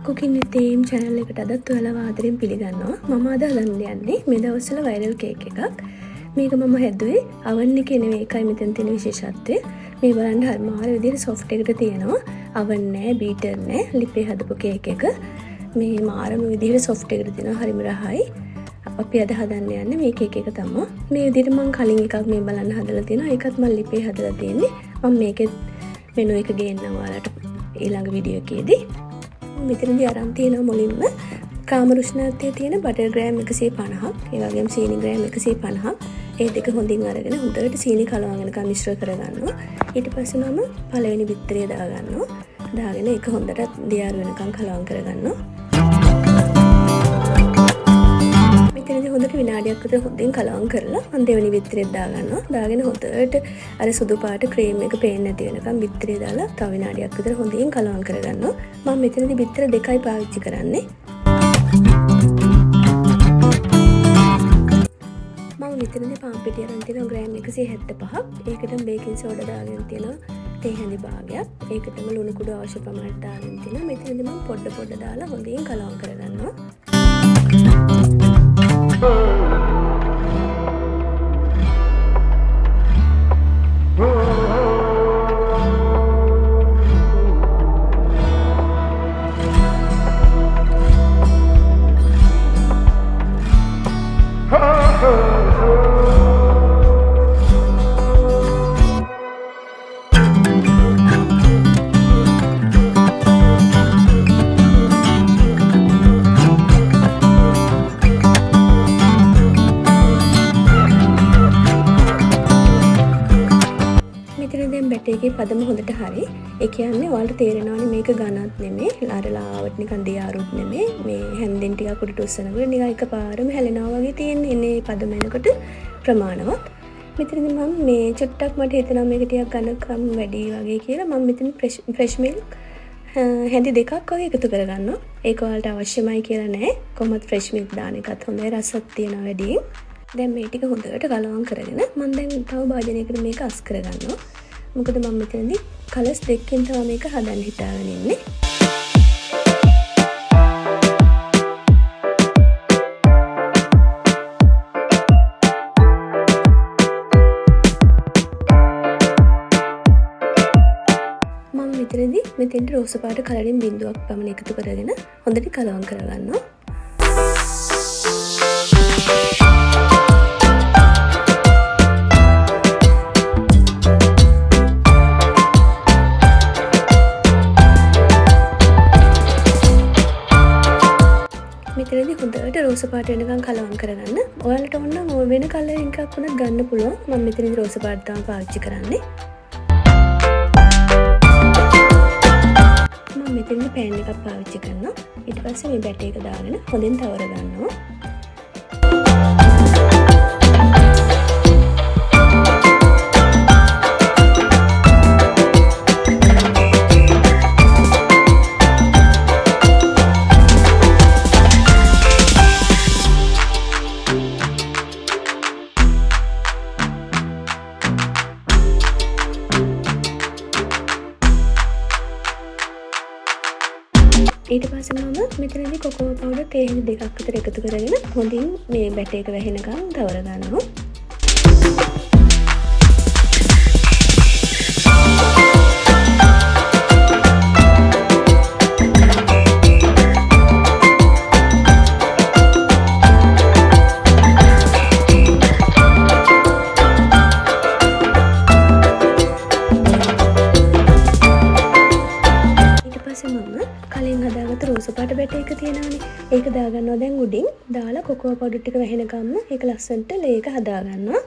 cooking with aim channel එකට අදත් ඔයාලව ආදරෙන් පිළිගන්නවා. මම අද හදන්න යන්නේ මේ දවස්වල viral cake එකක්. මේක මම හැදුවේ oven එකේ නෙවෙයි. ඒකයි මෙතන තියෙන විශේෂත්වය. මේ බලන්න හරිමාර විදිහට soft එකට තියෙනවා. oven නෑ, beater නෑ, ලිපේ හදපු cake එක. මේ මාරම විදිහට soft එකට තියෙනවා. හරිම රහයි. අපි අද හදන්න යන්නේ මේ cake එක තමයි. මේ විදිහට මම කලින් එකක් මේ බලන්න හදලා තියෙනවා. ඒකත් මම ලිපේ හදලා තියෙන්නේ. මම මේකේ මෙනු එක ගේන්නම් ඔයාලට ඊළඟ වීඩියෝ එකේදී. මෙතනදී අරන් තියෙනවා මුලින්ම කාම රුෂ්ණත්වයේ තියෙන බටර් ග්‍රෑම් 150ක්, ඒ වගේම සීනි ග්‍රෑම් 150ක්. ඒ දෙක හොඳින් අරගෙන හොඳට සීනි කලවගෙනකම් මිශ්‍ර කරගන්නවා. ඊට පස්සේ මම පළවෙනි බිත්තරය දාගන්නවා. දාගෙන ඒක හොඳට දියාරු වෙනකම් කලවම් කරගන්නවා. මෙතනදී හොඳට විනාඩියක් විතර හොඳින් කලවම් කරලා මම දෙවෙනි බිත්තරෙත් දාගන්නවා. දාගෙන හොඳට අර සුදු පාට ක්‍රීම් එක පේන්නේ නැති වෙනකම් බිත්තරේ දාලා තව විනාඩියක් විතර හොඳින් කලවම් කරගන්නවා. මම මෙතනදී බිත්තර දෙකයි පාවිච්චි කරන්නේ. මම මෙතනදී පාන් පිටිය අරන් තියෙනවා ග්‍රෑම් 175ක්. ඒකටම බේකින් සෝඩා දාගෙන තියෙනවා තේ හැඳි භාගයක්. ඒකටම ලුණු කුඩු අවශ්‍ය ප්‍රමාණයට දාගෙන තියෙනවා. මෙතනදී මම පොඩ දාලා හොඳින් කලවම් කරගන්නවා. ඒකේ පදම හොඳට හරි. ඒ කියන්නේ ඔයාලට තේරෙනවනේ මේක ඝනත් නෙමෙයි, අර ලාවට නිකන් දියාරුත් නෙමෙයි. මේ හැන්දෙන් ටිකක් උඩට උස්සනකොට නිකන් එකපාරම හැලෙනවා වගේ තියෙන්නේ. එන්නේ පදම එනකොට ප්‍රමාණවත්. මෙතනදී මම මේ චුට්ටක් මට හිතෙනවා මේක ටිකක් ඝනකම් වැඩි වගේ කියලා. මම මෙතන fresh milk හැඳි දෙකක් වගේ එකතු කරගන්නවා. ඒක ඔයාලට අවශ්‍යමයි කියලා නෑ. කොහොමද fresh milk දාන එකත් හොඳයි, රසත් තියෙනවා වැඩි. දැන් මේ ටික හොඳට කලවම් කරගෙන මම දැන් තව භාජනයකට මේක අස් කරගන්නවා. මොකද මම මෙතනදී කලර්ස් දෙකකින් තමයි මේක හදන්න හිතාගෙන ඉන්නේ. මම මෙතෙන්ට රෝස පාට කලරින් බිඳුවක් පමණ එකතු කරගෙන හොඳට කලවම් කරගන්නවා. මෙතනදී හොඳට රෝස පාට වෙනකන් කලවම් කරගන්න. ඔයාලට ඕන නම් වෙන කලර් එකක් වුණත් ගන්න පුළුවන්. මම මෙතනදී රෝස පාට තමයි පාවිච්චි කරන්නේ. මම මෙතනදී පෑන් එකක් පාවිච්චි කරනවා. ඊට පස්සේ මේ බැටර් එක දාගෙන හොඳින් තවර ගන්නවා. ඊට පස්සේ මම මෙතනදී කොකෝ පවුඩර් තේ හැඳි දෙකක් විතර එකතු කරගෙන හොඳින් මේ බැටර් එක වැහෙනකම් තවර ගන්නවා. රෝස පාට බැටර් එක තියෙනවානේ. ඒක දාගන්නවා දැන් උඩින්. දාලා කොකෝ පවුඩර් ටික වැහෙනකම්ම ඒක ලස්සනට ලේ එක හදා ගන්නවා.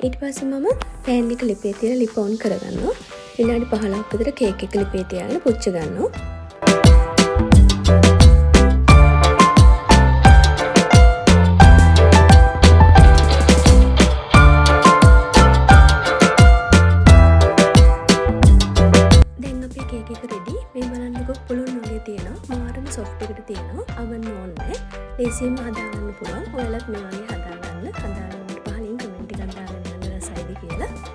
ඊට පස්සේ මම පෑන් එක ලිපේ තියලා ලිප ඔන් කරගන්නවා. විනාඩි 15ක් විතර කේක් එක ලිපේ තියාගෙන පුච්ච ගන්නවා. කේක් එක රෙඩි. මේ බලන්නකො පුළුන් වගේ තියෙනවා. මාරම සොෆ්ට් එකට තියෙනවා. අවන් ඕනේ. ලේසියෙන්ම හදාගන්න පුළුවන්. ඔයාලත් මේ වගේ හදාගන්න. හදාගන්න පහලින් කමෙන්ට් එකක් දාගෙන යන්න රසයිද කියලා.